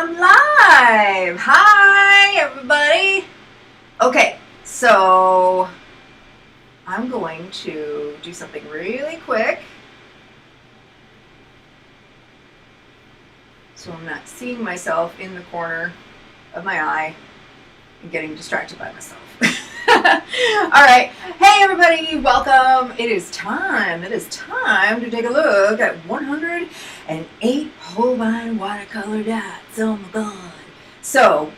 I'm live. Hi, everybody. Okay, so I'm going to do something really quick so I'm not seeing myself in the corner of my eye and getting distracted by myself. All right. Hey, everybody. Welcome. It is time to take a look at 108 Holbein watercolor dots. Oh, my God. So,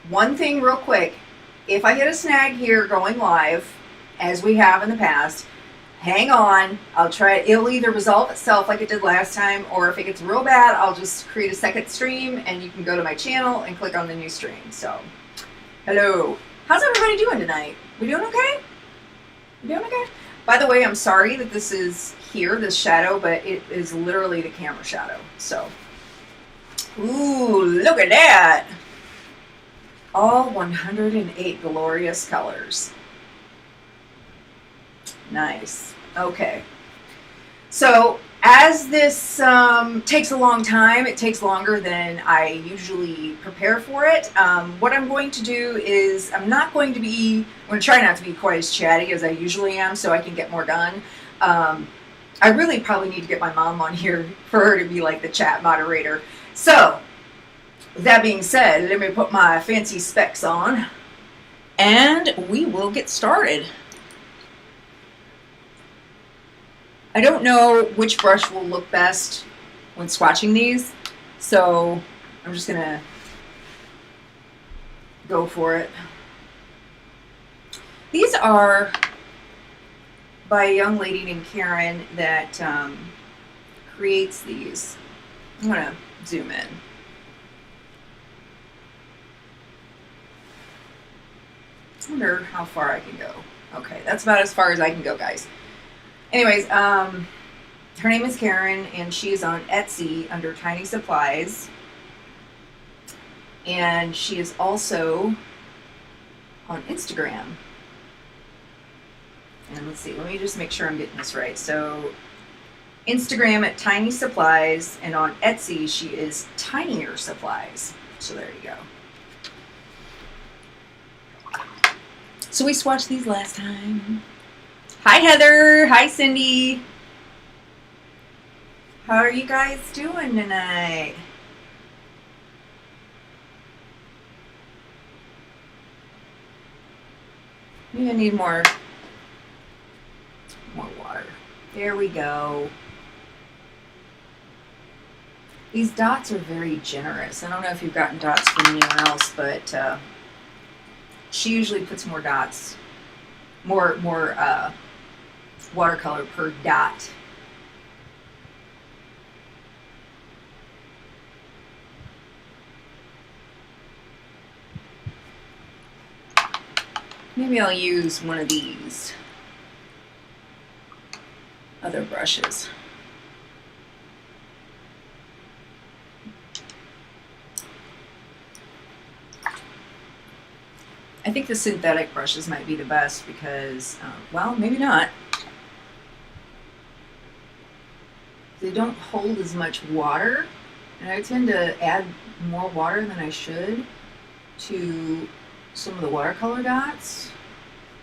one thing real quick. If I get a snag here going live, as we have in the past, hang on. I'll try. It'll either resolve itself like it did last time, or if it gets real bad, I'll just create a second stream, and you can go to my channel and click on the new stream. So, hello. How's everybody doing tonight? We doing okay? We doing okay? By the way, I'm sorry that this is here, this shadow, but it is literally the camera shadow. So, ooh, look at that. All 108 glorious colors. Nice. Okay. So, as this takes a long time, it takes longer than I usually prepare for it. What I'm going to do is I'm going to try not to be quite as chatty as I usually am so I can get more done. I really probably need to get my mom on here for her to be like the chat moderator. So, with that being said, let me put my fancy specs on and we will get started. I don't know which brush will look best when swatching these, so I'm just gonna go for it. These are by a young lady named Karen that creates these. I'm gonna zoom in. I wonder how far I can go. Okay, that's about as far as I can go, guys. Anyways, her name is Karen, and she is on Etsy under Tiny Supplies. And she is also on Instagram. And let's see, let me just make sure I'm getting this right. So, Instagram at Tiny Supplies, and on Etsy, she is Tinier Supplies. So there you go. So we swatched these last time. Hi, Heather. Hi, Cindy. How are you guys doing tonight? Maybe I need more water. There we go. These dots are very generous. I don't know if you've gotten dots from anyone else, but she usually puts more dots, more watercolor per dot. Maybe I'll use one of these other brushes. I think the synthetic brushes might be the best because, well, maybe not. They don't hold as much water, and I tend to add more water than I should to some of the watercolor dots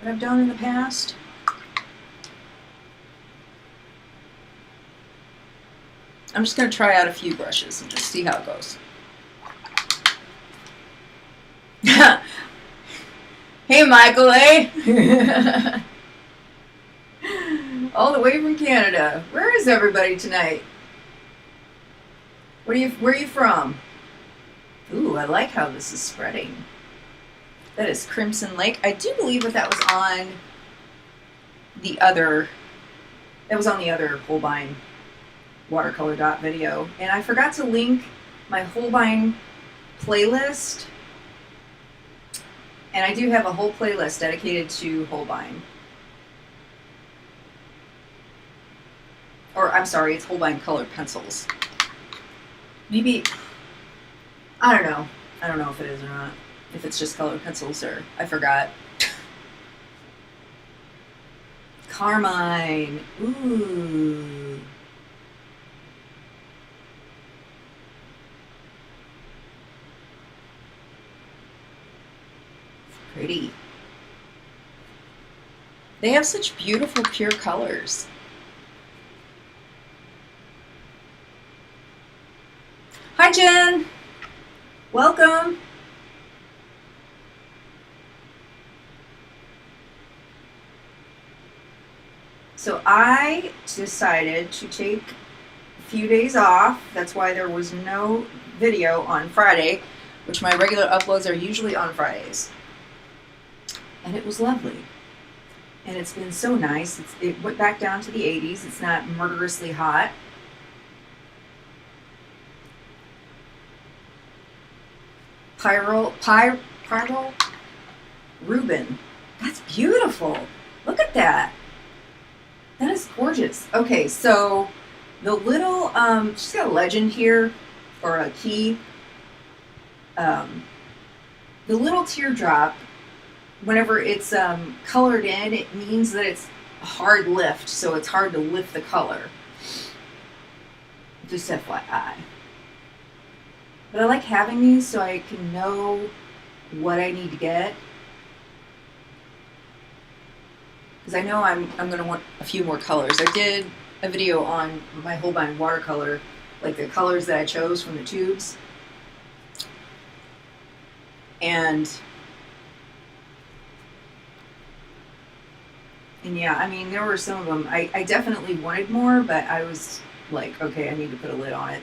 that I've done in the past. I'm just going to try out a few brushes and just see how it goes. Hey, Michael, eh? All the way from Canada. Where is everybody tonight? Where are you from? Ooh, I like how this is spreading. That is Crimson Lake. I do believe that was on the other Holbein watercolor dot video. And I forgot to link my Holbein playlist. And I do have a whole playlist dedicated to Holbein. Or, I'm sorry, it's Holbein colored pencils. Maybe, I don't know. I don't know if it is or not. If it's just colored pencils or, I forgot. Carmine. Ooh. pretty. They have such beautiful, pure colors. Hi, Jen. Welcome. So I decided to take a few days off. That's why there was no video on Friday, which my regular uploads are usually on Fridays. And it was lovely. And it's been so nice. It went back down to the 80s. It's not murderously hot. Pyro Reuben. That's beautiful. Look at that. That is gorgeous. Okay, so the little, she's got a legend here, or a key. The little teardrop, whenever it's colored in, it means that it's a hard lift, so it's hard to lift the color. Just FYI. But I like having these so I can know what I need to get. Because I know I'm going to want a few more colors. I did a video on my Holbein Watercolor, like the colors that I chose from the tubes. And yeah, I mean, there were some of them. I definitely wanted more, but I was like, okay, I need to put a lid on it.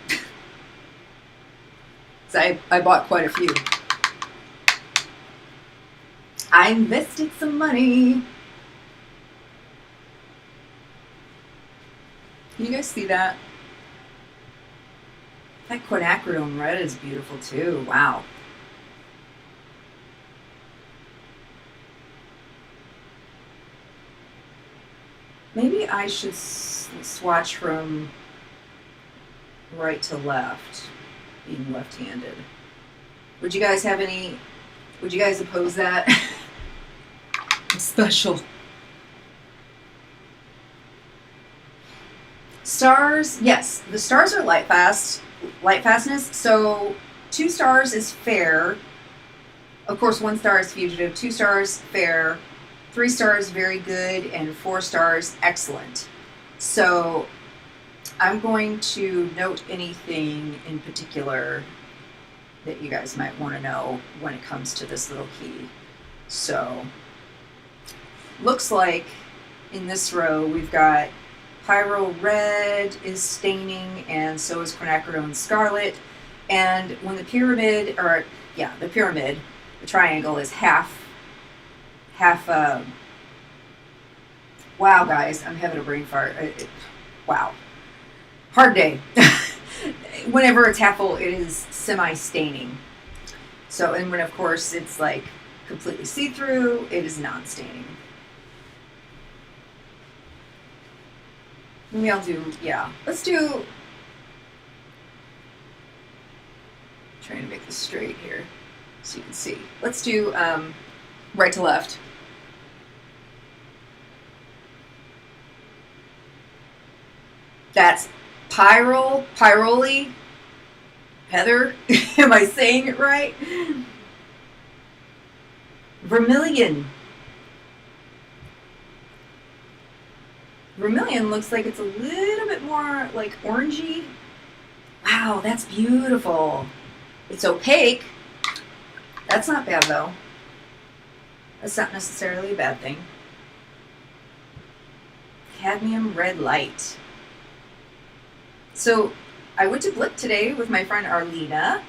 So I bought quite a few. I invested some money. Can you guys see that? That quinacridone red is beautiful too. Wow. Maybe I should swatch from right to left, being left-handed. Would you guys have any, would you guys oppose that? I'm special. Stars, yes, the stars are light fastness. So 2 stars is fair. Of course, 1 star is fugitive. 2 stars, fair. 3 stars, very good, and 4 stars, excellent. So I'm going to note anything in particular that you guys might want to know when it comes to this little key. So looks like in this row we've got Pyro Red is staining, and so is Quinacridone Scarlet. And when the pyramid, the triangle is half, wow guys, I'm having a brain fart. Wow. Hard day. Whenever it's half full, it is semi-staining. So, and when of course it's like completely see-through, it is non-staining. Maybe I'll do, yeah. Let's do, trying to make this straight here so you can see. Let's do right to left. That's Pyroli, Heather, am I saying it right? Vermilion. Vermilion looks like it's a little bit more like orangey. Wow, that's beautiful. It's opaque. That's not bad though. That's not necessarily a bad thing. Cadmium red light. So I went to Blip today with my friend Arlena,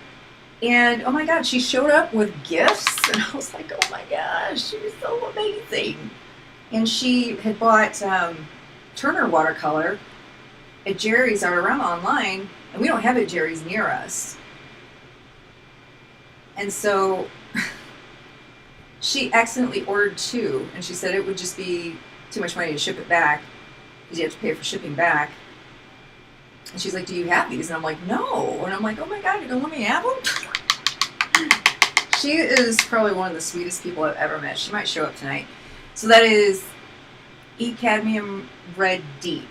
and oh my god, she showed up with gifts, and I was like, oh my gosh, she was so amazing. And she had bought Turner watercolor at Jerry's Artorama online, and we don't have it at Jerry's near us. And so she accidentally ordered 2, and she said it would just be too much money to ship it back because you have to pay for shipping back. And she's like, do you have these? And I'm like, no. And I'm like, oh my god, you're gonna let me have them? She is probably one of the sweetest people I've ever met. She might show up tonight. So that is E Cadmium Red Deep.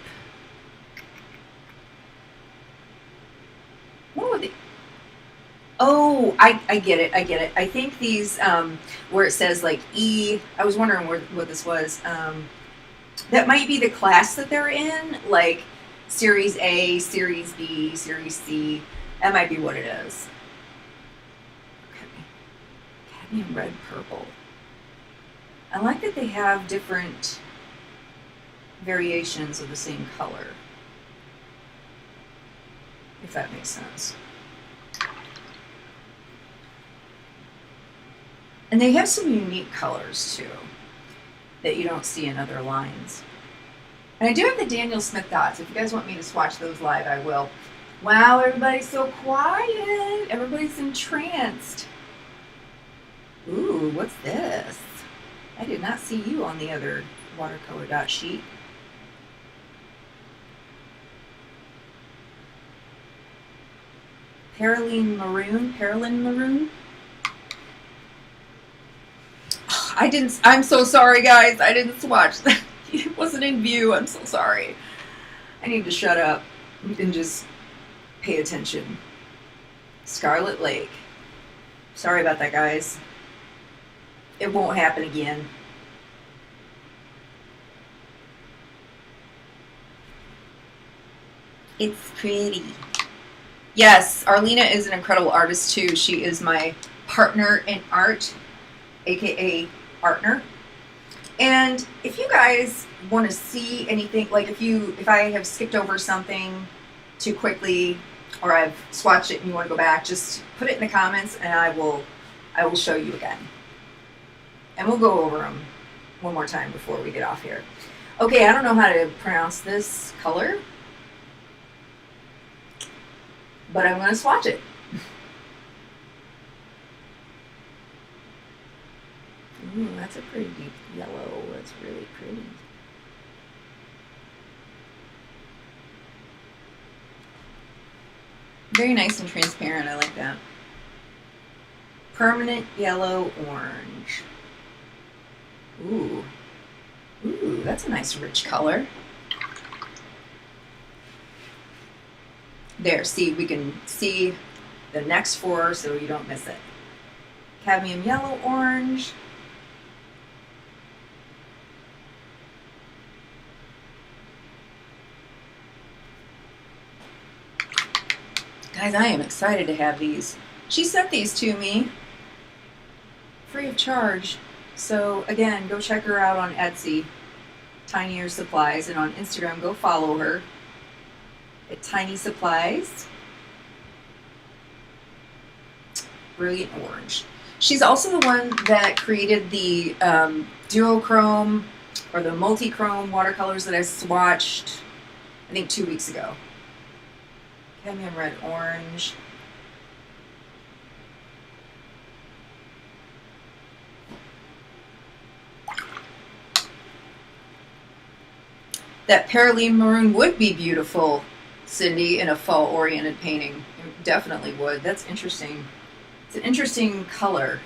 What would they? Oh, I get it. I get it. I think these, where it says like E, I was wondering what this was. That might be the class that they're in, like Series A, Series B, Series C. That might be what it is. Okay. Cadmium red purple. I like that they have different variations of the same color, if that makes sense. And they have some unique colors too that you don't see in other lines. And I do have the Daniel Smith dots. If you guys want me to swatch those live, I will. Wow, everybody's so quiet. Everybody's entranced. Ooh, what's this? I did not see you on the other watercolor dot sheet. Perylene Maroon. I'm so sorry, guys. I didn't swatch that. It wasn't in view. I'm so sorry. I need to shut up and just pay attention. Scarlet Lake. Sorry about that, guys. It won't happen again. It's pretty. Yes, Arlena is an incredible artist too. She is my partner in art, aka partner. And if you guys want to see anything, like if I have skipped over something too quickly or I've swatched it and you want to go back, just put it in the comments and I will show you again. And we'll go over them one more time before we get off here. Okay, I don't know how to pronounce this color, but I'm going to swatch it. Ooh, that's a pretty deep yellow. That's really pretty. Very nice and transparent. I like that. Permanent yellow orange. Ooh. Ooh, that's a nice rich color. There, see, we can see the next four so you don't miss it. Cadmium yellow orange. Guys, I am excited to have these. She sent these to me free of charge. So again, go check her out on Etsy, Tinier Supplies, and on Instagram, go follow her at Tiny Supplies. Brilliant orange. She's also the one that created the duochrome or the multi-chrome watercolors that I swatched, I think 2 weeks ago. Cadmium red orange. That Perylene Maroon would be beautiful, Cindy, in a fall-oriented painting. It definitely would. That's interesting. It's an interesting color.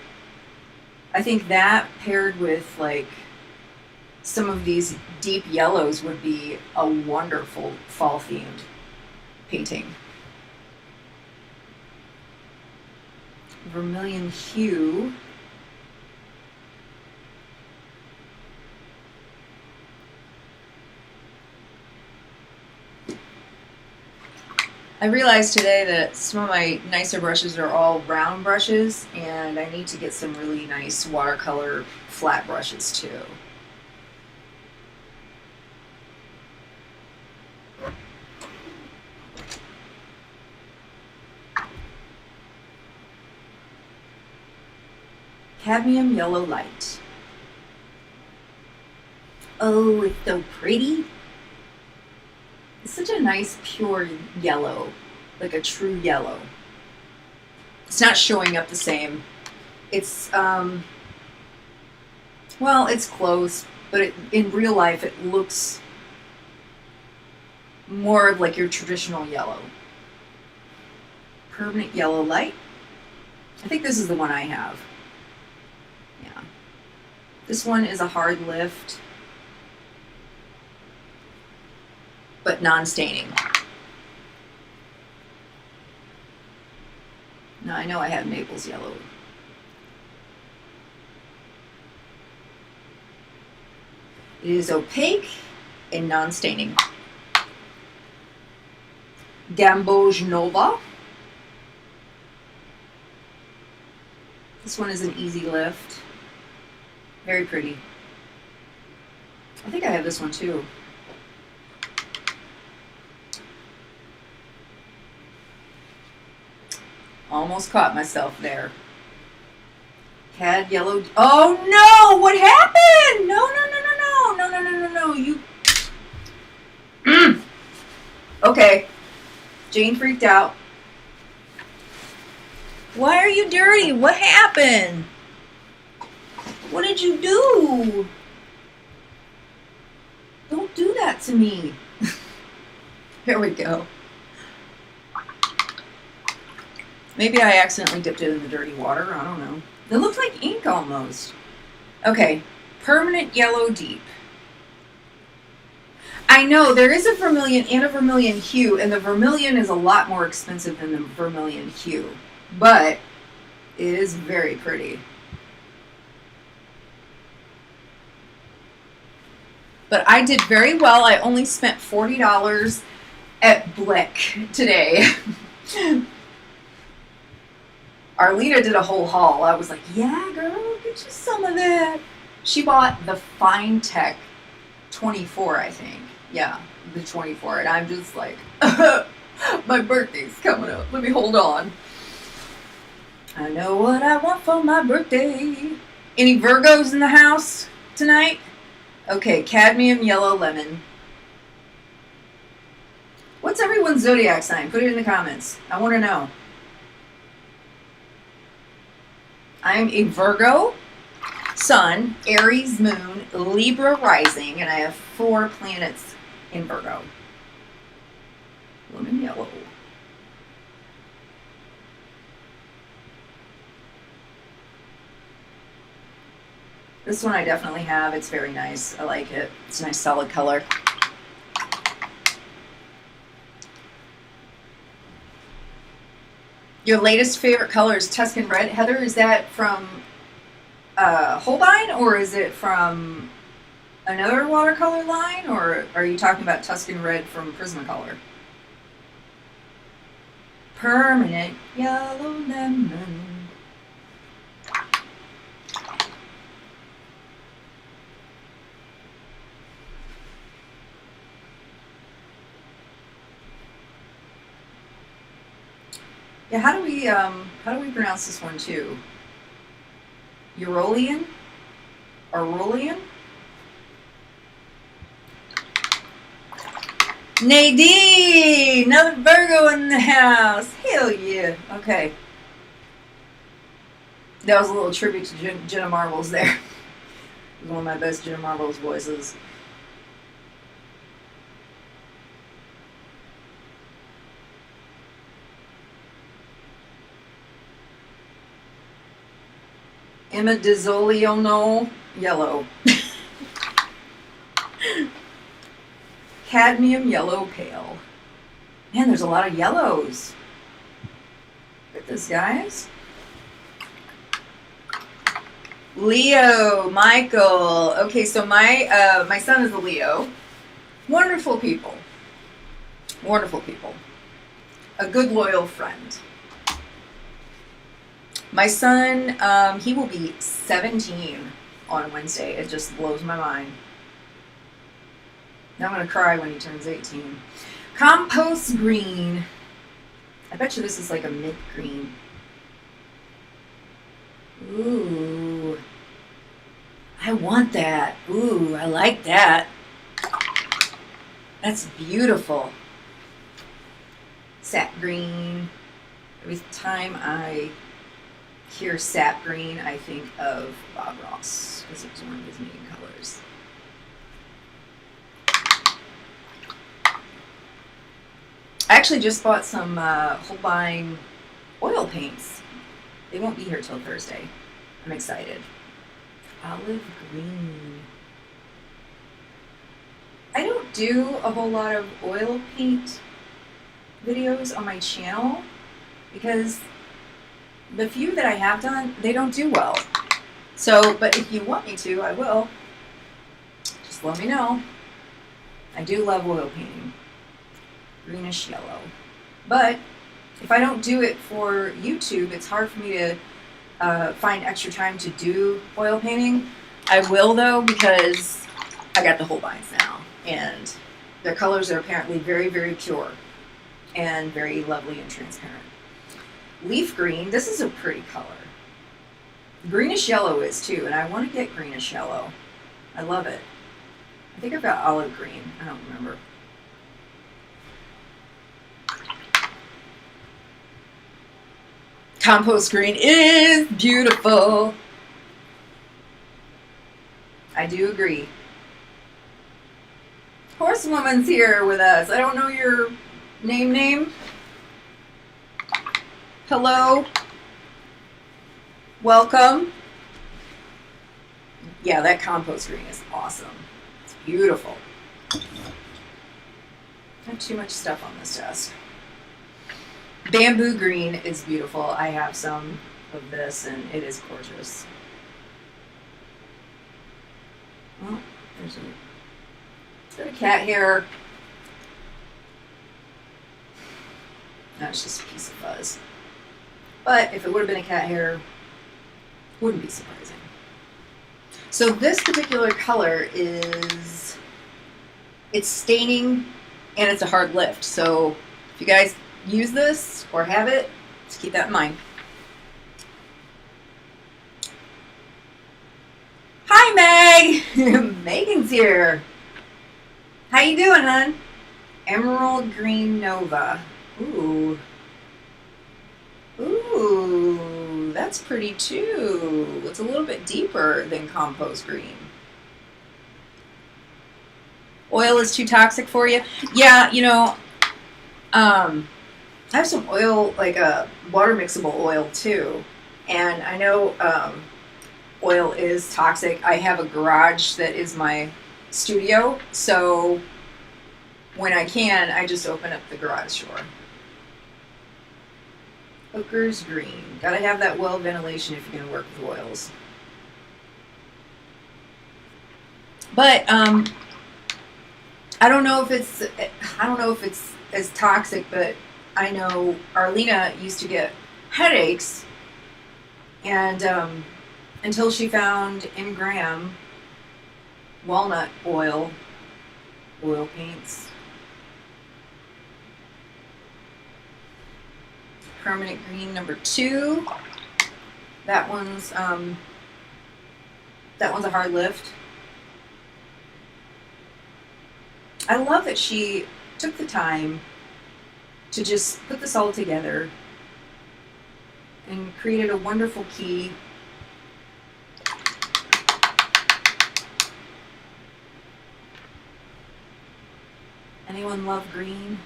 I think that paired with like some of these deep yellows would be a wonderful fall-themed painting. Vermilion hue. I realized today that some of my nicer brushes are all round brushes, and I need to get some really nice watercolor flat brushes too. Cadmium yellow light. Oh, it's so pretty. It's such a nice pure yellow, like a true yellow. It's not showing up the same. It's, well, it's close, but in real life it looks more like your traditional yellow. Permanent yellow light. I think this is the one I have. Yeah. This one is a hard lift, but non-staining. Now I know I have Naples yellow. It is opaque and non-staining. Gamboge Nova. This one is an easy lift. Very pretty. I think I have this one too. Almost caught myself there. Cad yellow. Oh no! What happened? No, no, no, no, no, no, no, no, no, no. You. Okay. Jane freaked out. Why are you dirty? What happened? What did you do? Don't do that to me. Here we go. Maybe I accidentally dipped it in the dirty water. I don't know. It looks like ink almost. Okay. Permanent yellow deep. I know there is a vermilion and a vermilion hue, and the vermilion is a lot more expensive than the vermilion hue, but it is very pretty. But I did very well. I only spent $40 at Blick today. Arlita did a whole haul. I was like, yeah, girl, get you some of that. She bought the Fine Tech 24, I think. Yeah, the 24. And I'm just like, my birthday's coming up. Let me hold on. I know what I want for my birthday. Any Virgos in the house tonight? Okay, cadmium yellow lemon. What's everyone's zodiac sign? Put it in the comments. I want to know. I'm a Virgo sun, Aries moon, Libra rising, and I have 4 planets in Virgo. Lemon yellow. This one I definitely have. It's very nice. I like it. It's a nice solid color. Your latest favorite color is Tuscan Red. Heather, is that from Holbein, or is it from another watercolor line, or are you talking about Tuscan Red from Prismacolor? Permanent yellow lemon. Yeah, how do we pronounce this one too? Urolian? Aurolian? Nadine! Another Virgo in the house. Hell yeah. Okay. That was a little tribute to Jenna Marbles there. It was one of my best Jenna Marbles voices. Emma Dizzoliono yellow. Cadmium yellow pale. Man, there's a lot of yellows. Look at this, guys. Leo, Michael. Okay, so my son is a Leo. Wonderful people. Wonderful people. A good, loyal friend. My son, he will be 17 on Wednesday. It just blows my mind. I'm going to cry when he turns 18. Compost green. I bet you this is like a mint green. Ooh. I want that. Ooh, I like that. That's beautiful. Sap green. Every time I hear sap green, I think of Bob Ross, because it was one of his main colors. I actually just bought some Holbein oil paints. They won't be here till Thursday. I'm excited. Olive green. I don't do a whole lot of oil paint videos on my channel because the few that I have done, they don't do well. So, but if you want me to, I will. Just let me know. I do love oil painting. Greenish yellow. But if I don't do it for YouTube, it's hard for me to find extra time to do oil painting. I will though, because I got the Holbeins now, and their colors are apparently very, very pure and very lovely and transparent. Leaf green, this is a pretty color. Greenish yellow is too, and I want to get greenish yellow. I love it. I think I've got olive green. I don't remember. Compost green is beautiful. I do agree. Horsewoman's here with us. I don't know your name. Hello. Welcome. Yeah, that compost green is awesome. It's beautiful. Not too much stuff on this desk. Bamboo green is beautiful. I have some of this and it is gorgeous. Well, there's a cat hair. That's just a piece of fuzz. But if it would have been a cat hair, wouldn't be surprising. So this particular color it's staining and it's a hard lift. So if you guys use this or have it, just keep that in mind. Hi Meg! Megan's here. How you doing, hon? Emerald Green Nova. Ooh. Ooh, that's pretty too. It's a little bit deeper than compost green. Oil is too toxic for you? Yeah, you know, I have some oil, like a water mixable oil too. And I know oil is toxic. I have a garage that is my studio, so when I can, I just open up the garage door. Hooker's green. Gotta have that well ventilation if you're gonna work with oils. But I don't know if it's as toxic, but I know Arlena used to get headaches, and until she found in Graham walnut oil paints. Permanent green number 2. That one's a hard lift. I love that she took the time to just put this all together and created a wonderful key. Anyone love green?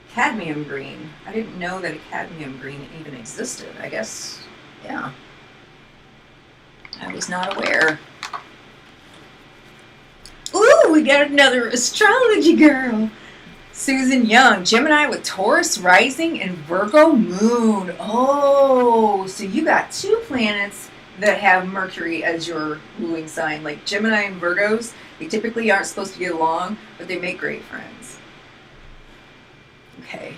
Cadmium green. I didn't know that a cadmium green even existed. I guess, yeah. I was not aware. Ooh, we got another astrology girl. Susan Young, Gemini with Taurus rising and Virgo moon. Oh, so you got 2 planets that have Mercury as your ruling sign. Like Gemini and Virgos, they typically aren't supposed to get along, but they make great friends. Okay.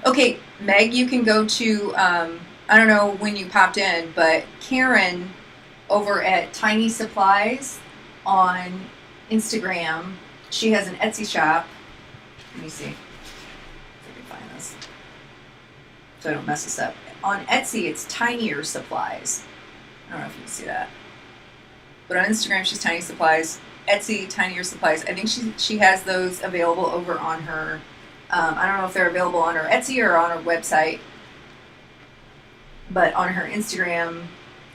Okay, Meg, you can go to, I don't know when you popped in, but Karen over at Tiny Supplies on Instagram, she has an Etsy shop. Let me see if I can find this so I don't mess this up. On Etsy, it's Tinier Supplies. I don't know if you can see that. But on Instagram, she's Tiny Supplies. Etsy, Tinier Supplies. I think she has those available over on her, I don't know if they're available on her Etsy or on her website, but on her Instagram,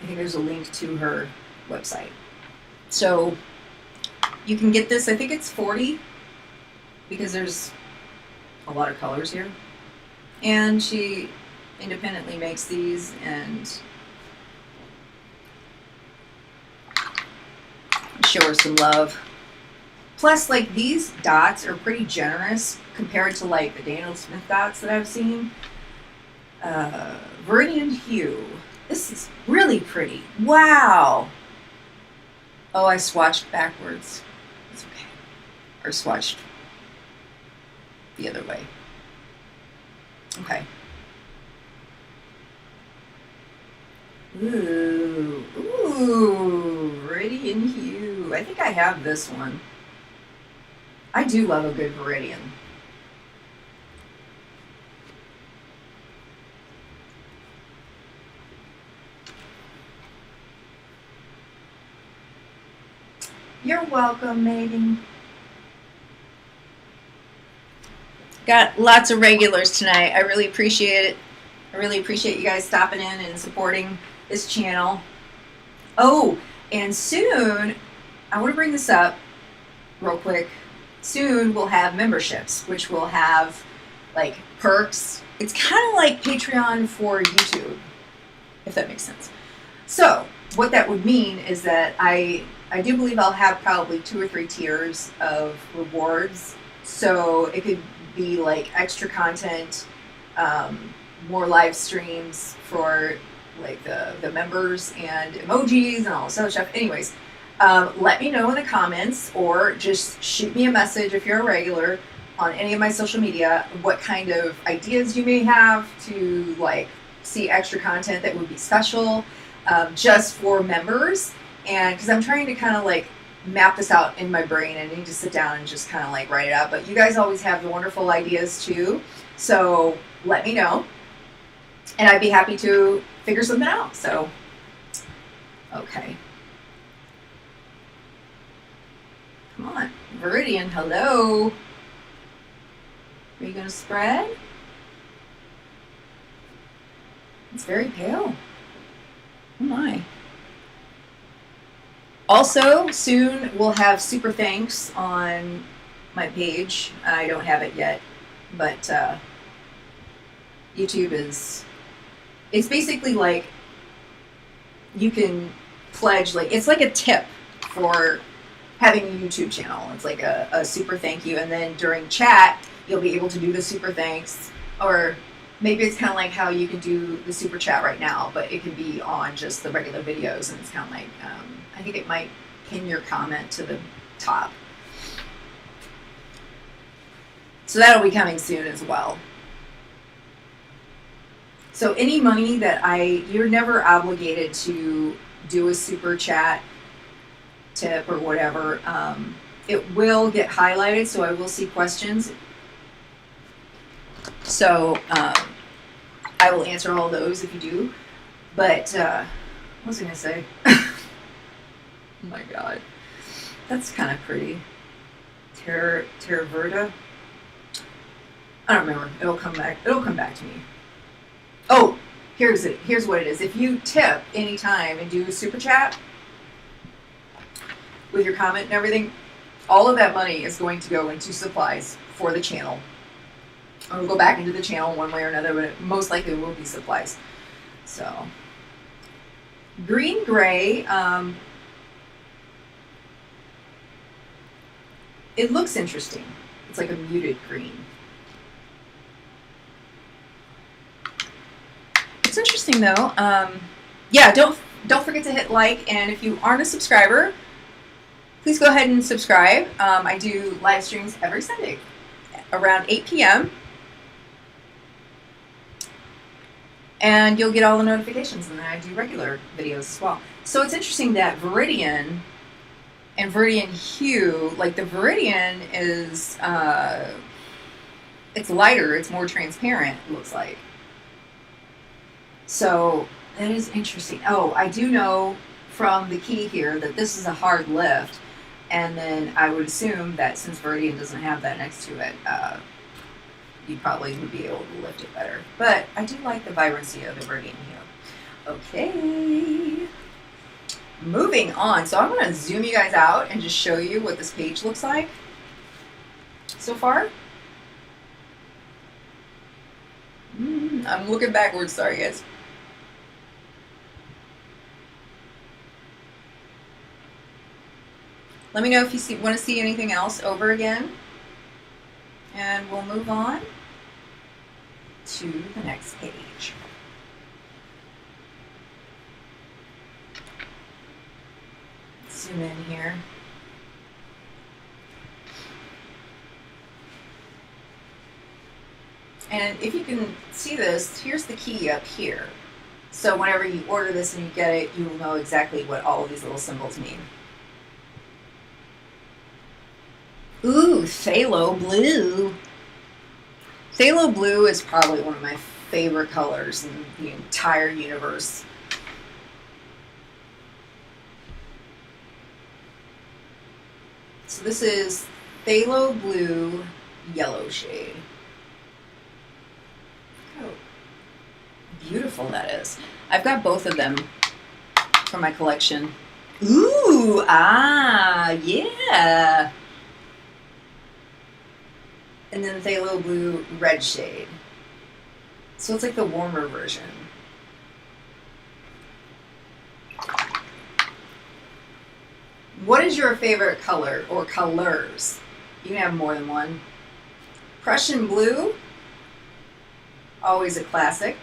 I think there's a link to her website. So you can get this, I think it's $40 because there's a lot of colors here. And she independently makes these, and show her some love. Plus, like, these dots are pretty generous compared to like the Daniel Smith dots that I've seen. Viridian hue. This is really pretty. Wow. Oh, I swatched backwards. It's okay. Or swatched the other way. Okay. Ooh, Viridian hue. I think I have this one. I do love a good Viridian. You're welcome, Megan. Got lots of regulars tonight. I really appreciate it. I really appreciate you guys stopping in and supporting this channel. Oh, and soon, I want to bring this up real quick. Soon we'll have memberships, which will have like perks. It's kind of like Patreon for YouTube, if that makes sense. So what that would mean is that I do believe I'll have probably 2 or 3 tiers of rewards. So it could be like extra content, more live streams for like the members and emojis and all this other stuff. Anyways, let me know in the comments or just shoot me a message if you're a regular on any of my social media what kind of ideas you may have to like see extra content that would be special just for members. And because I'm trying to kind of like map this out in my brain, I need to sit down and just kind of like write it out. But you guys always have the wonderful ideas too, so let me know and I'd be happy to figure something out. So okay, come on, Viridian, hello. Are you gonna spread? It's very pale. Oh my. Also, soon we'll have super thanks on my page. I don't have it yet, but YouTube is, it's basically like you can pledge, like it's like a tip for having a YouTube channel. It's like a super thank you, and then during chat you'll be able to do the super thanks, or maybe it's kind of like how you can do the super chat right now, but it can be on just the regular videos, and it's kind of like I think it might pin your comment to the top. So that'll be coming soon as well. So any money that you're never obligated to do a super chat tip or whatever. It will get highlighted, so I will see questions. So I will answer all those if you do. But what was I going to say? Oh my god, that's kind of pretty. Terra Verda. I don't remember. It'll come back. It'll come back to me. Oh, here's it. Here's what it is. If you tip anytime and do a super chat with your comment and everything, all of that money is going to go into supplies for the channel. Or it'll go back into the channel one way or another, but it most likely will be supplies. So, green gray. It looks interesting. It's like a muted green. It's interesting though. Yeah, don't forget to hit like, and if you aren't a subscriber, please go ahead and subscribe. I do live streams every Sunday around 8 p.m. and you'll get all the notifications, and then I do regular videos as well. So it's interesting that Viridian and Viridian hue, like the Viridian is, it's lighter, it's more transparent, it looks like. So that is interesting. Oh, I do know from the key here that this is a hard lift, and then I would assume that since Viridian doesn't have that next to it, you probably would be able to lift it better. But I do like the vibrancy of the Viridian hue. Okay. Moving on, so I'm going to zoom you guys out and just show you what this page looks like so far. I'm looking backwards, sorry guys. Let me know if you want to see anything else over again. And we'll move on to the next page. Zoom in here. And if you can see this, here's the key up here. So whenever you order this and you get it, you will know exactly what all of these little symbols mean. Ooh, phthalo blue. Phthalo blue is probably one of my favorite colors in the entire universe. So this is phthalo blue yellow shade. Oh, beautiful that is. I've got both of them for my collection. Ooh, yeah. And then phthalo blue red shade. So it's like the warmer version. What is your favorite color or colors? You can have more than one. Prussian blue, always a classic.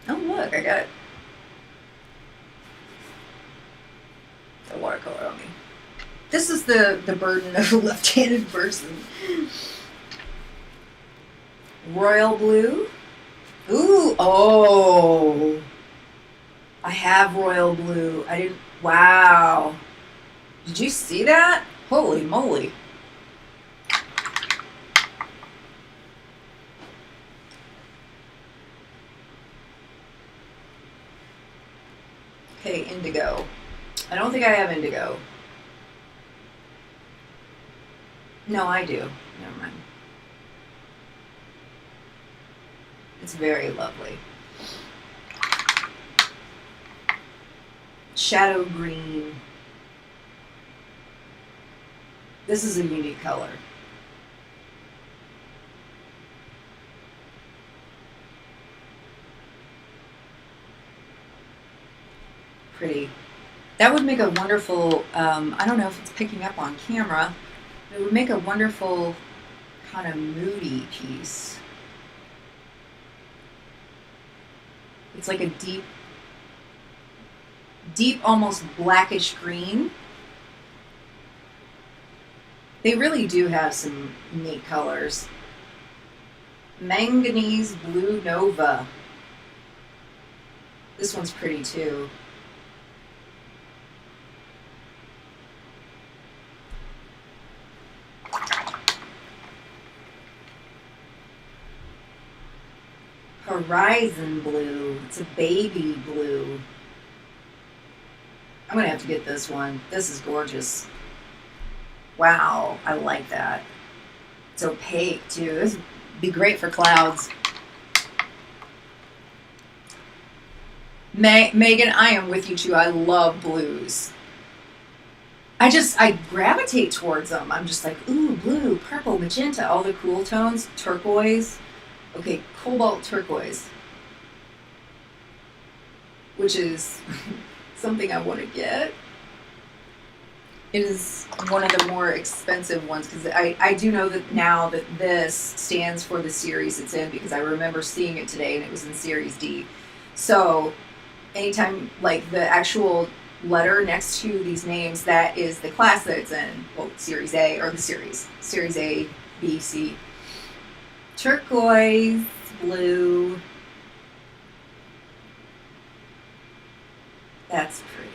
Oh look, I got a watercolor on me. This is the burden of a left-handed person. Royal blue. Ooh, oh. I have royal blue. I didn't, wow. Did you see that? Holy moly. Okay, indigo. I don't think I have indigo. No, I do. Never mind. It's very lovely. Shadow green. This is a unique color. Pretty. That would make a wonderful, I don't know if it's picking up on camera, but it would make a wonderful kind of moody piece. It's like a deep, almost blackish green. They really do have some neat colors. Manganese blue nova. This one's pretty too. Horizon blue. It's a baby blue. I'm gonna have to get this one. This is gorgeous. Wow, I like that. It's opaque too. This would be great for clouds. Megan, I am with you too. I love blues. I gravitate towards them. I'm just like, ooh, blue, purple, magenta, all the cool tones, turquoise. Okay, cobalt turquoise, which is something I want to get. It is one of the more expensive ones because I do know that now that this stands for the series it's in because I remember seeing it today and it was in Series D. So anytime like the actual letter next to these names, that is the class that it's in. Well, Series A or the series A, B, C. Turquoise, blue. That's pretty.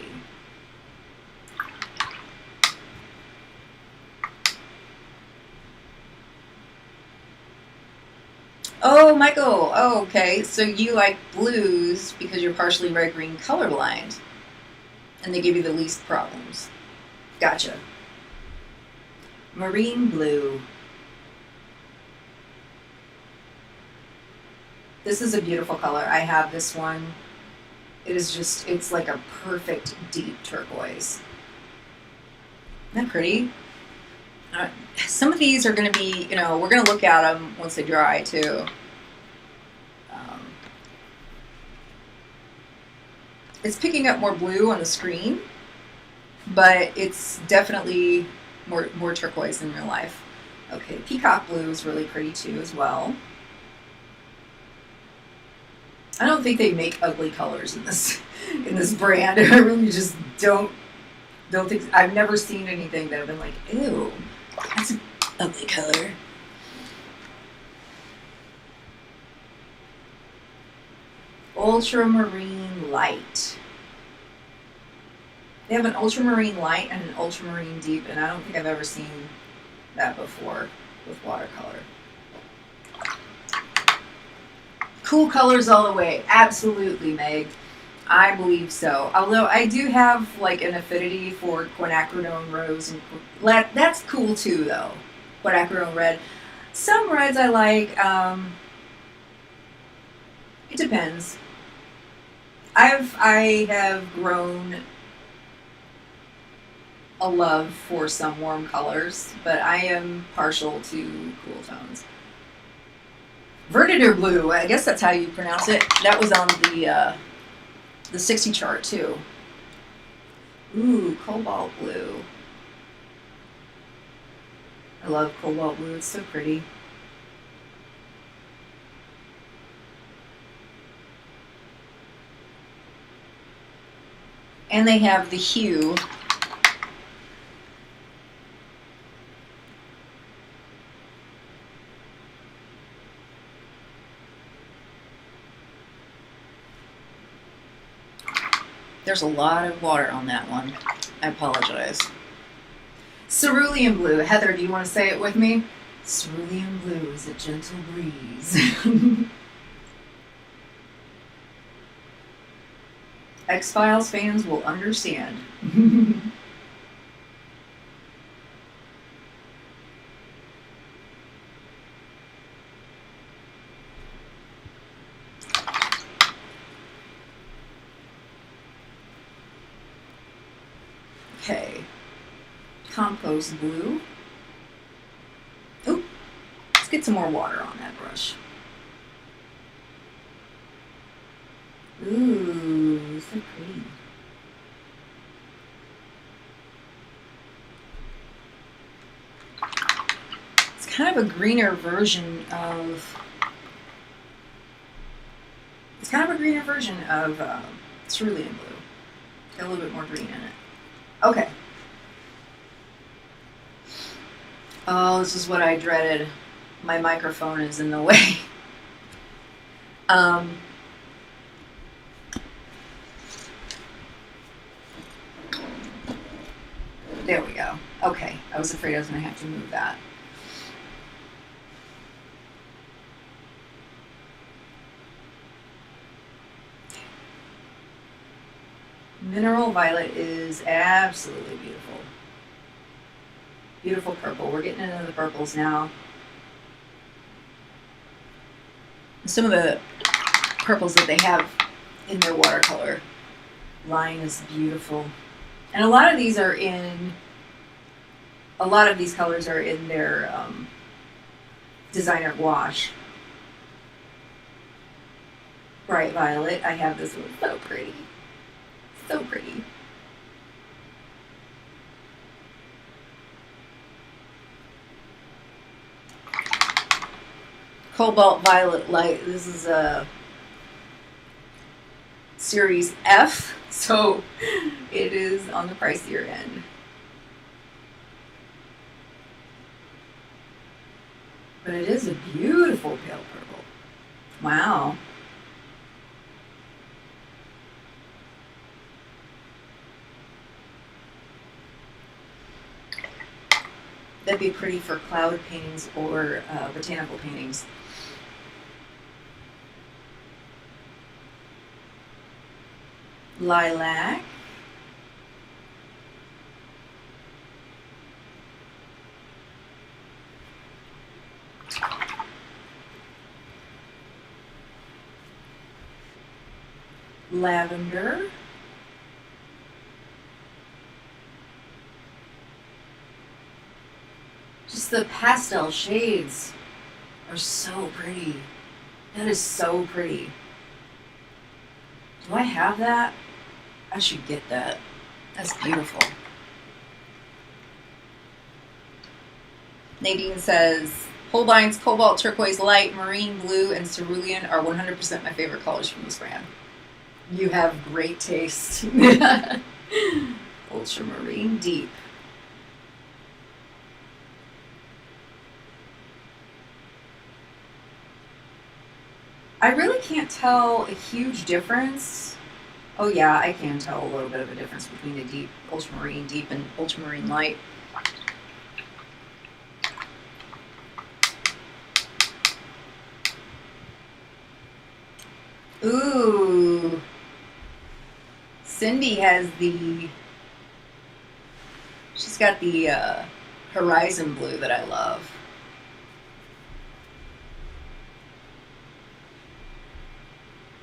Oh, Michael. Oh, okay. So you like blues because you're partially red-green colorblind. And they give you the least problems. Gotcha. Marine blue. This is a beautiful color. I have this one. It is just, it's like a perfect deep turquoise. Isn't that pretty? Some of these are going to be, we're going to look at them once they dry too. It's picking up more blue on the screen. but it's definitely more turquoise in real life. Okay, peacock blue is really pretty too as well. I don't think they make ugly colors in this brand. I really just don't think. I've never seen anything that I've been like, ew, that's an ugly color. Ultramarine light. They have an ultramarine light and an ultramarine deep, and I don't think I've ever seen that before with watercolor. Cool colors all the way. Absolutely, Meg. I believe so. Although I do have like an affinity for quinacridone rose, and that's cool too, though. Quinacridone red. Some reds I like. It depends. I have grown a love for some warm colors, but I am partial to cool tones. Verditer blue, I guess that's how you pronounce it. That was on the 60 chart too. Ooh, cobalt blue. I love cobalt blue, it's so pretty. And they have the hue. There's a lot of water on that one. I apologize. Cerulean blue. Heather, do you want to say it with me? Cerulean blue is a gentle breeze. X-Files fans will understand. Okay. Compost blue. Oop. Let's get some more water on that brush. Ooh, so pretty. It's kind of a greener version of. It's kind of a greener version of cerulean blue. Got a little bit more green in it. Okay. Oh, this is what I dreaded. My microphone is in the way. There we go. Okay, I was afraid I was going to have to move that. Mineral violet is absolutely beautiful. Beautiful purple. We're getting into the purples now. Some of the purples that they have in their watercolor line is beautiful. And a lot of these are in, a lot of these colors are in their designer gouache. Bright violet. I have this one. So pretty. So pretty. Cobalt violet light. This is a series F, so it is on the pricier end. But it is a beautiful pale purple. Wow. That'd be pretty for cloud paintings or botanical paintings. Lilac. Lavender. Just the pastel shades are so pretty. That is so pretty. Do I have that? I should get that. That's beautiful. Nadine says, Holbein's Cobalt Turquoise Light, Marine Blue, and Cerulean are 100% my favorite colors from this brand. You have great taste. Ultramarine Deep. I really can't tell a huge difference. Oh yeah, I can tell a little bit of a difference between the deep, ultramarine deep and ultramarine light. Ooh. Cindy has she's got the Horizon Blue that I love.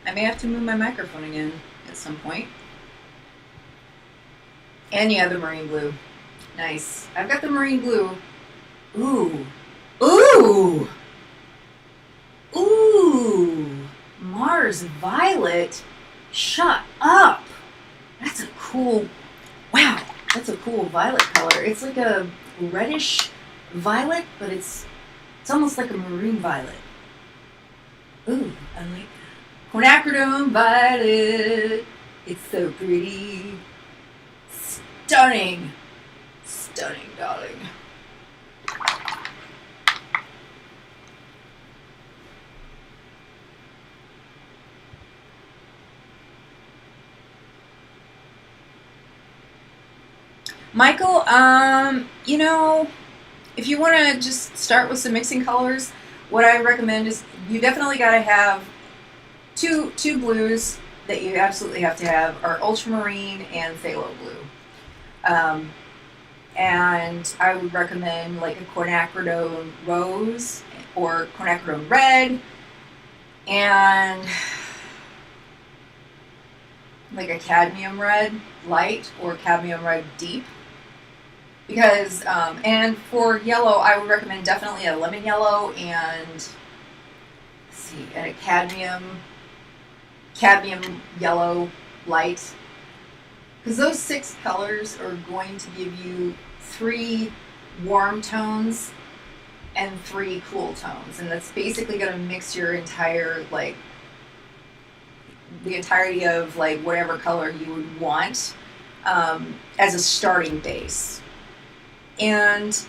I may have to move my microphone again at some point. And you have the Marine Blue. Nice. I've got the Marine Blue. Ooh. Ooh! Ooh! Mars Violet? Shut up! That's a cool... Wow! That's a cool violet color. It's like a reddish violet, but it's almost like a maroon violet. Ooh, I like that. Quinacridone violet. It's so pretty. Stunning. Stunning, darling. Michael, you know, if you want to just start with some mixing colors, what I recommend is you definitely got to have two blues that you absolutely have to have are ultramarine and phthalo blue. And I would recommend like a quinacridone rose or quinacridone red and like a cadmium red light or cadmium red deep. Because, and for yellow, I would recommend definitely a lemon yellow and, let's see, and a cadmium yellow light. Because those 6 colors are going to give you 3 warm tones and 3 cool tones. And that's basically going to mix your entire, like, the entirety of, like, whatever color you would want as a starting base. And,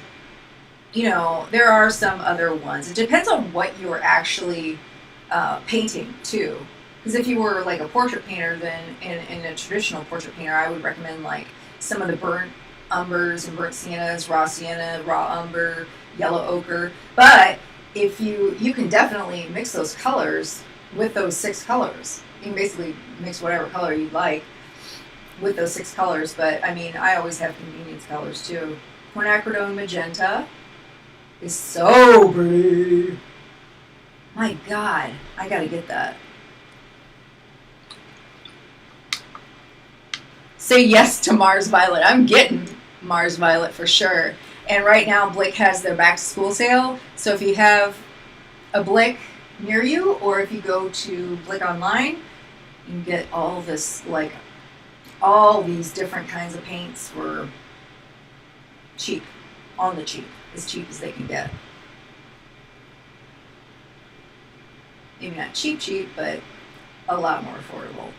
you know, there are some other ones. It depends on what you're actually painting, too. Because if you were, like, a portrait painter, then in a traditional portrait painter, I would recommend, like, some of the burnt umbers and burnt siennas, raw sienna, raw umber, yellow ochre. But if you can definitely mix those colors with those 6 colors. You can basically mix whatever color you like with those 6 colors. But, I mean, I always have convenience colors, too. Quinacridone magenta is so pretty. My God, I gotta get that. Say yes to Mars Violet. I'm getting Mars Violet for sure. And right now, Blick has their back to school sale. So if you have a Blick near you, or if you go to Blick online, you can get all this, like, all these different kinds of paints for cheap, on the cheap as they can get. Maybe not cheap, but a lot more affordable.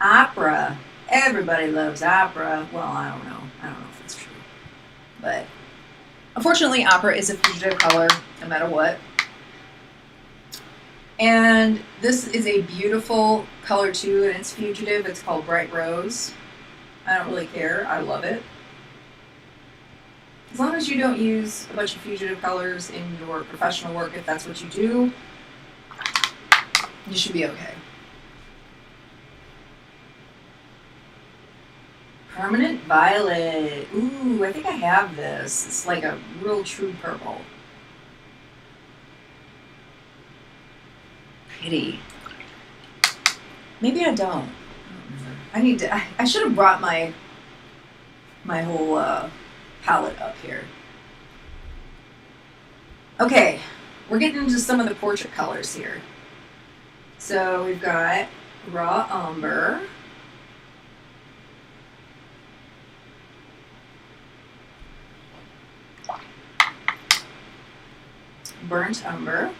Opera. Everybody loves opera. Well, I don't know if it's true. But unfortunately, opera is a fugitive color, no matter what. And this is a beautiful color too, and it's fugitive. It's called Bright Rose. I don't really care. I love it. As long as you don't use a bunch of fugitive colors in your professional work, if that's what you do, you should be okay. Permanent Violet. Ooh, I think I have this. It's like a real true purple. Pretty. Maybe I don't. I need to. I should have brought my whole palette up here. Okay, we're getting into some of the portrait colors here. So we've got raw umber. burnt umber.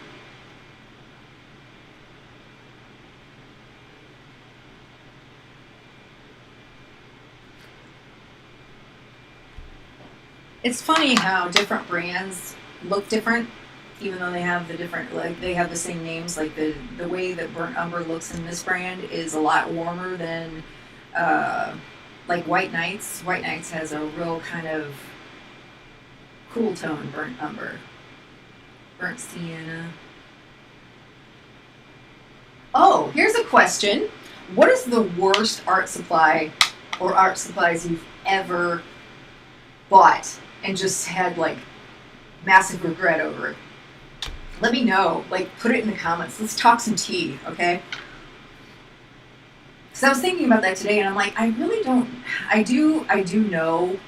It's funny how different brands look different, even though they have the different, like they have the same names. Like the way that burnt umber looks in this brand is a lot warmer than like White Nights. White Nights has a real kind of cool tone burnt umber. Burnt sienna. Oh, here's a question. What is the worst art supply or art supplies you've ever bought and just had like massive regret over it? Let me know. Like, put it in the comments. Let's talk some tea, okay? Because I was thinking about that today, and I'm like, I really don't. I do know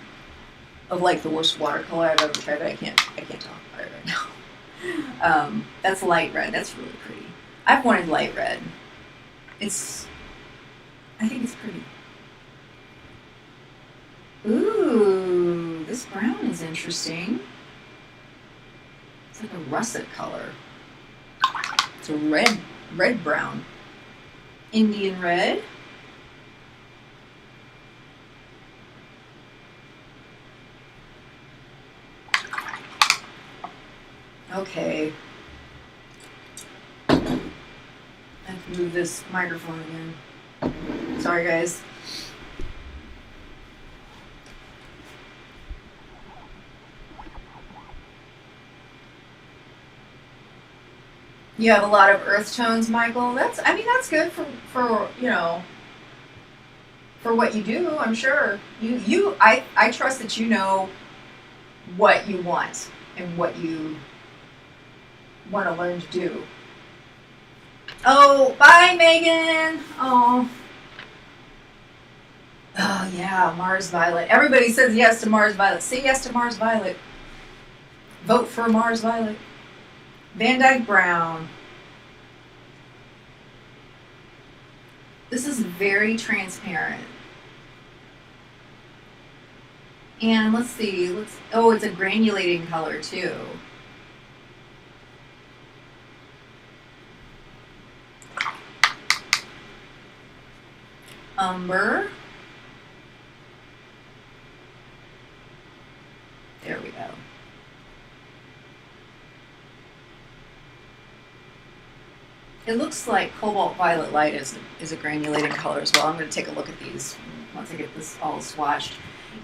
of like the worst watercolor I've ever tried, but I can't talk about it right now. That's light red. That's really pretty. I've wanted light red. I think it's pretty. Ooh, this brown is interesting. It's like a russet color. It's a red brown. Indian red. Okay. I have to move this microphone again. Sorry, guys. You have a lot of earth tones, Michael. That's good for you know, for what you do. I'm sure I trust that you know what you want and what you want to learn to do. Oh, bye, Megan. Oh yeah, Mars Violet. Everybody says yes to Mars Violet. Say yes to Mars Violet. Vote for Mars Violet. Van Dyke Brown. This is very transparent. And let's see. Oh, it's a granulating color too. Umber. There we go. It looks like Cobalt Violet Light is a granulating color as well. I'm going to take a look at these once I get this all swatched.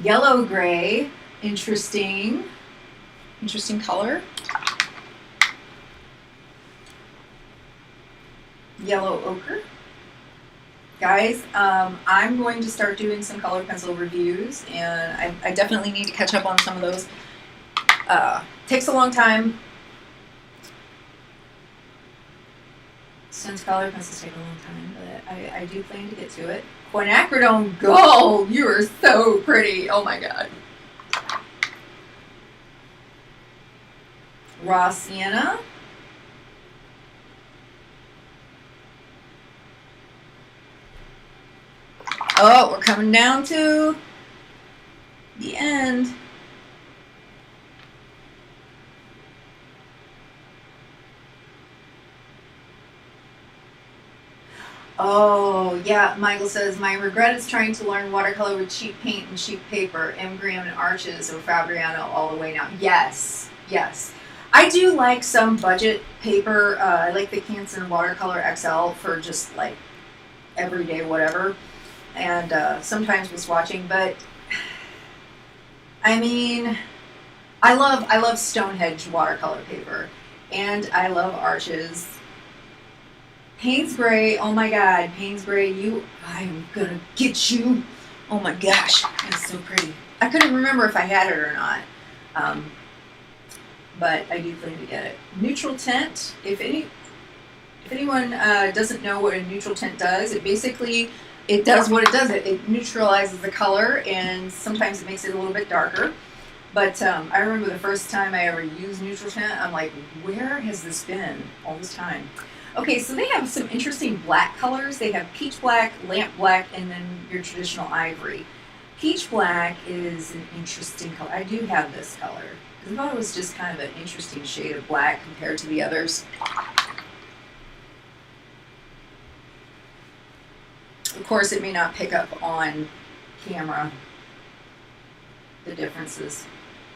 Yellow gray, interesting color. Yellow ochre. Guys, I'm going to start doing some colored pencil reviews, and I definitely need to catch up on some of those. Takes a long time. Since colored pencils take a long time, but I do plan to get to it. Quinacridone Gold! You are so pretty! Oh my god. Raw Sienna. Oh, we're coming down to the end. Oh, yeah, Michael says, my regret is trying to learn watercolor with cheap paint and cheap paper, M. Graham and Arches or Fabriano all the way now. Yes, yes. I do like some budget paper. I like the Canson Watercolor XL for just like everyday whatever. And sometimes with swatching, but I mean, I love Stonehenge watercolor paper, and I love Arches. Payne's Gray, oh my god, Payne's Gray, I am gonna get you. Oh my gosh, it's so pretty. I couldn't remember if I had it or not, but I do plan to get it. Neutral tint, if anyone doesn't know what a neutral tint does, it does what it does. It neutralizes the color, and sometimes it makes it a little bit darker. But I remember the first time I ever used neutral tint, I'm like, where has this been all this time? Okay, so they have some interesting black colors. They have peach black, lamp black, and then your traditional ivory. Peach black is an interesting color. I do have this color. I thought it was just kind of an interesting shade of black compared to the others. Of course, it may not pick up on camera the differences.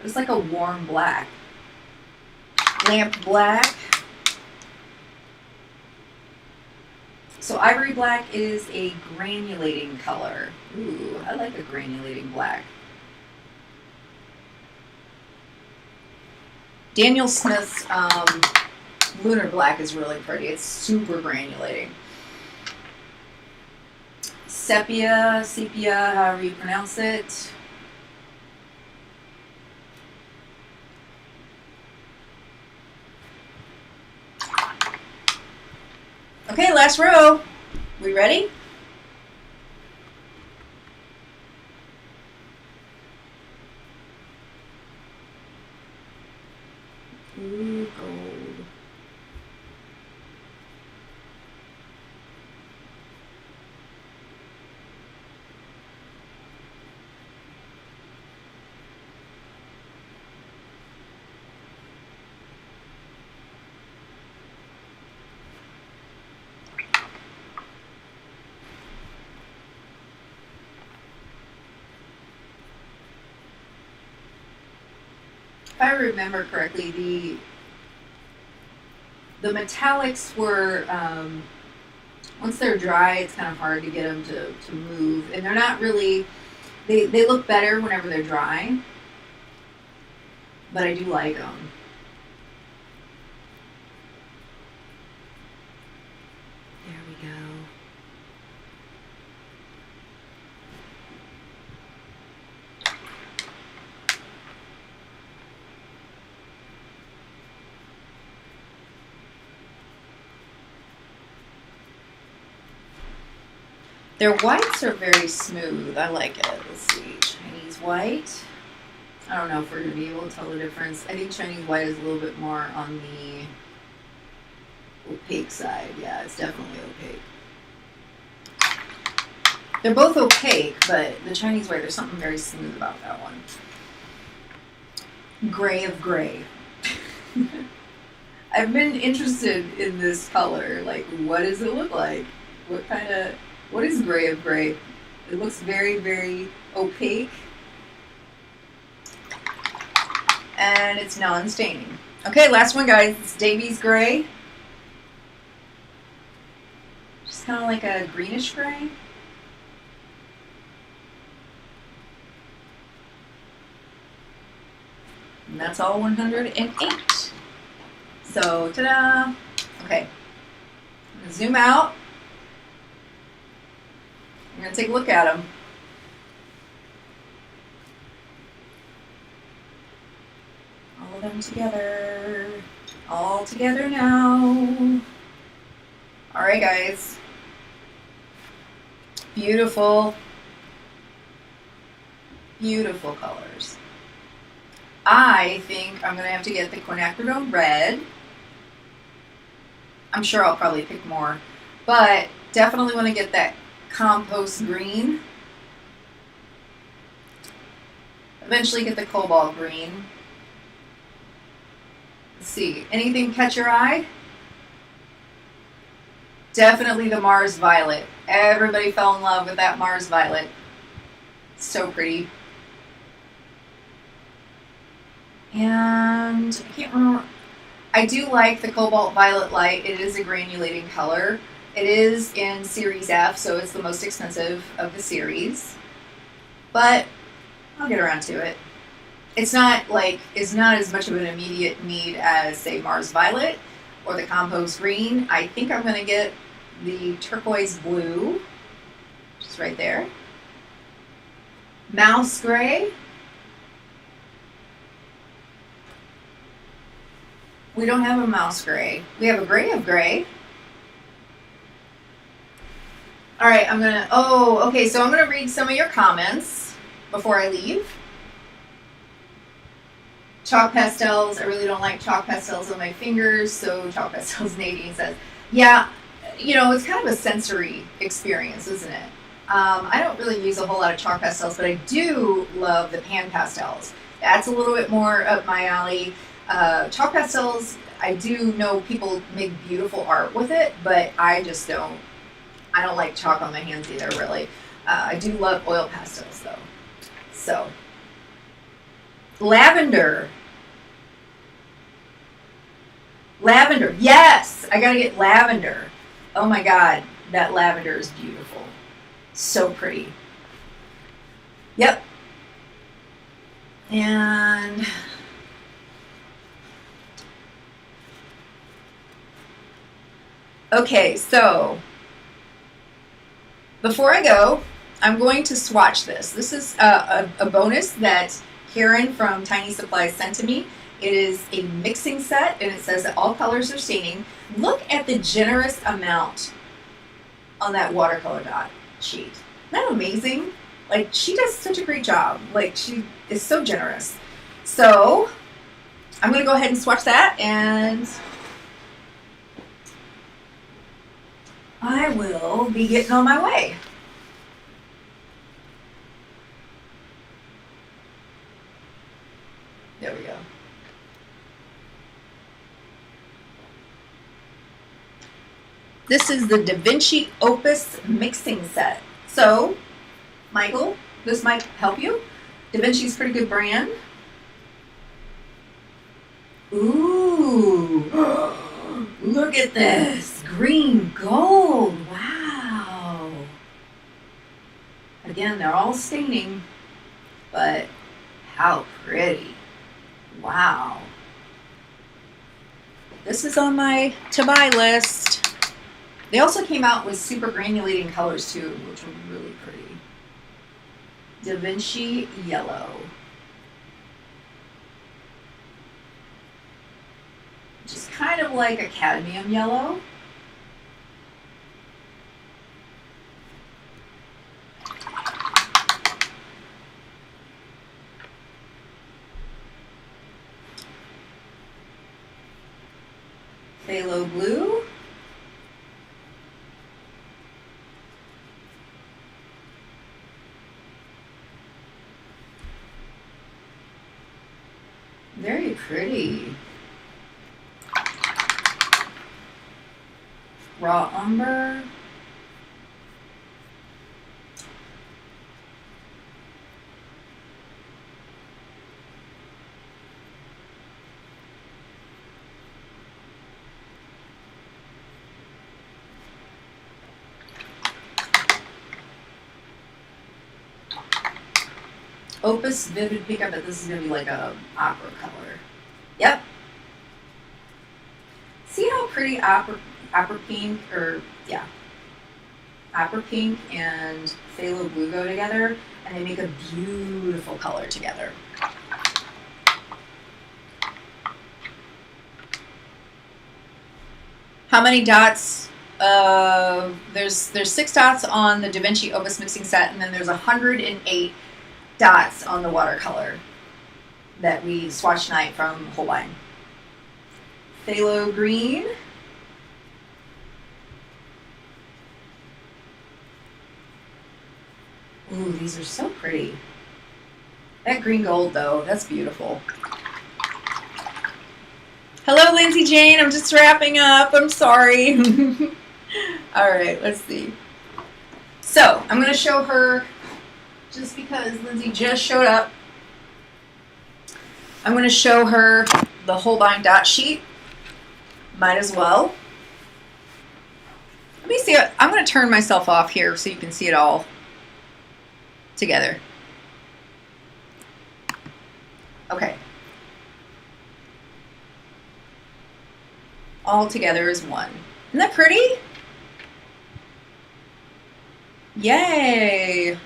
It's like a warm black. Lamp black. So ivory black is a granulating color. Ooh, I like a granulating black. Daniel Smith's lunar black is really pretty. It's super granulating. Sepia, however you pronounce it. Okay, last row. We ready? Ooh, gold. If I remember correctly, the metallics were, once they're dry, it's kind of hard to get them to move. And they're not really, they look better whenever they're dry, but I do like them. There we go. Their whites are very smooth. I like it. Let's see. Chinese white. I don't know if we're going to be able to tell the difference. I think Chinese white is a little bit more on the opaque side. Yeah, it's definitely opaque. They're both opaque, but the Chinese white, there's something very smooth about that one. Gray of gray. I've been interested in this color. Like, what does it look like? What is gray of gray? It looks very, very opaque. And it's non-staining. Okay, last one, guys. It's Davies gray. Just kind of like a greenish gray. And that's all 108. So, ta-da! Okay. I'm going to zoom out. I'm going to take a look at them. All of them together. All together now. All right, guys. Beautiful. Beautiful colors. I think I'm going to have to get the quinacridone red. I'm sure I'll probably pick more. But definitely want to get that compost green. Eventually get the cobalt green. Let's see, anything catch your eye? Definitely the Mars Violet. Everybody fell in love with that Mars Violet. So pretty. And I can't remember. I do like the Cobalt Violet Light. It is a granulating color. It is in Series F, so it's the most expensive of the series. But I'll get around to it. It's not as much of an immediate need as, say, Mars Violet or the Compost Green. I think I'm going to get the Turquoise Blue, just right there. Mouse Gray. We don't have a Mouse Gray. We have a Gray of Gray. All right, okay, so I'm going to read some of your comments before I leave. Chalk pastels, I really don't like chalk pastels on my fingers, so chalk pastels, Nadine says. Yeah, it's kind of a sensory experience, isn't it? I don't really use a whole lot of chalk pastels, but I do love the pan pastels. That's a little bit more up my alley. Chalk pastels, I do know people make beautiful art with it, but I just don't. I don't like chalk on my hands either, really. I do love oil pastels, though. So, lavender. Lavender, yes! I gotta get lavender. Oh my god, that lavender is beautiful. So pretty. Yep. And okay, so before I go, I'm going to swatch this. This is a bonus that Karen from Tiny Supplies sent to me. It is a mixing set, and it says that all colors are staining. Look at the generous amount on that watercolor dot sheet. Isn't that amazing? Like, she does such a great job. Like, she is so generous. So, I'm going to go ahead and swatch that, and I will be getting on my way. There we go. This is the Da Vinci Opus mixing set. So, Michael, this might help you. Da Vinci's a pretty good brand. Ooh, look at this. Green gold. Wow. Again, they're all staining, but how pretty. Wow. This is on my to-buy list. They also came out with super granulating colors too, which were really pretty. Da Vinci Yellow. Which is kind of like a cadmium yellow. Phthalo blue. Very pretty. Raw umber. Opus Vivid Pink. I bet this is going to be like a opera color. Yep. See how pretty opera pink, or yeah, opera pink and phthalo blue go together, and they make a beautiful color together. How many dots? There's 6 dots on the Da Vinci Opus mixing set, and then there's 108 dots on the watercolor that we swatched tonight from Holbein. Phthalo green. Ooh, these are so pretty. That green gold, though, that's beautiful. Hello, Lindsay Jane. I'm just wrapping up. I'm sorry. All right, let's see. So, I'm going to show her, just because Lindsay just showed up, I'm going to show her the Holbein dot sheet. Might as well. Let me see. I'm going to turn myself off here so you can see it all together. Okay. All together is one. Isn't that pretty? Yay!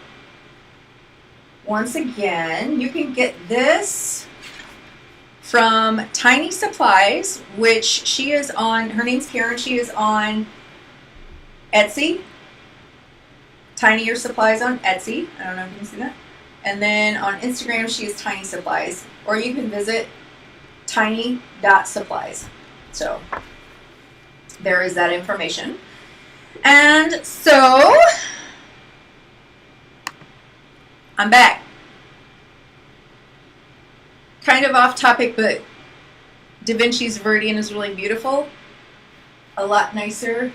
Once again, you can get this from Tiny Supplies, which she is on. Her name's Karen. She is on Etsy. Tinier Supplies on Etsy. I don't know if you can see that. And then on Instagram, she is Tiny Supplies. Or you can visit tiny.supplies. So there is that information. And so I'm back. Kind of off topic, but Da Vinci's Viridian is really beautiful. A lot nicer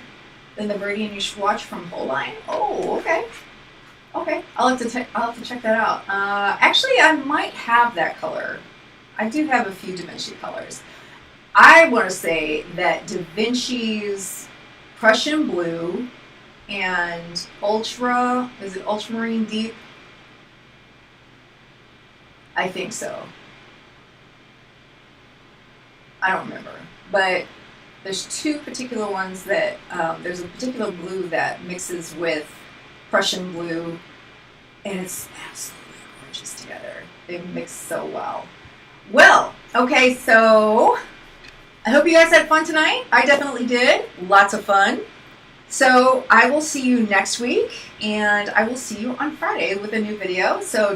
than the Viridian you swatch from Holbein. Oh, okay. Okay, I'll have to check that out. Actually, I might have that color. I do have a few Da Vinci colors. I want to say that Da Vinci's Prussian Blue and is it Ultramarine Deep? I think so. I don't remember, but there's two particular ones that, there's a particular blue that mixes with Prussian Blue, and it's absolutely gorgeous together. They mix so well. Well, okay, so I hope you guys had fun tonight. I definitely did. Lots of fun. So I will see you next week, and I will see you on Friday with a new video. So definitely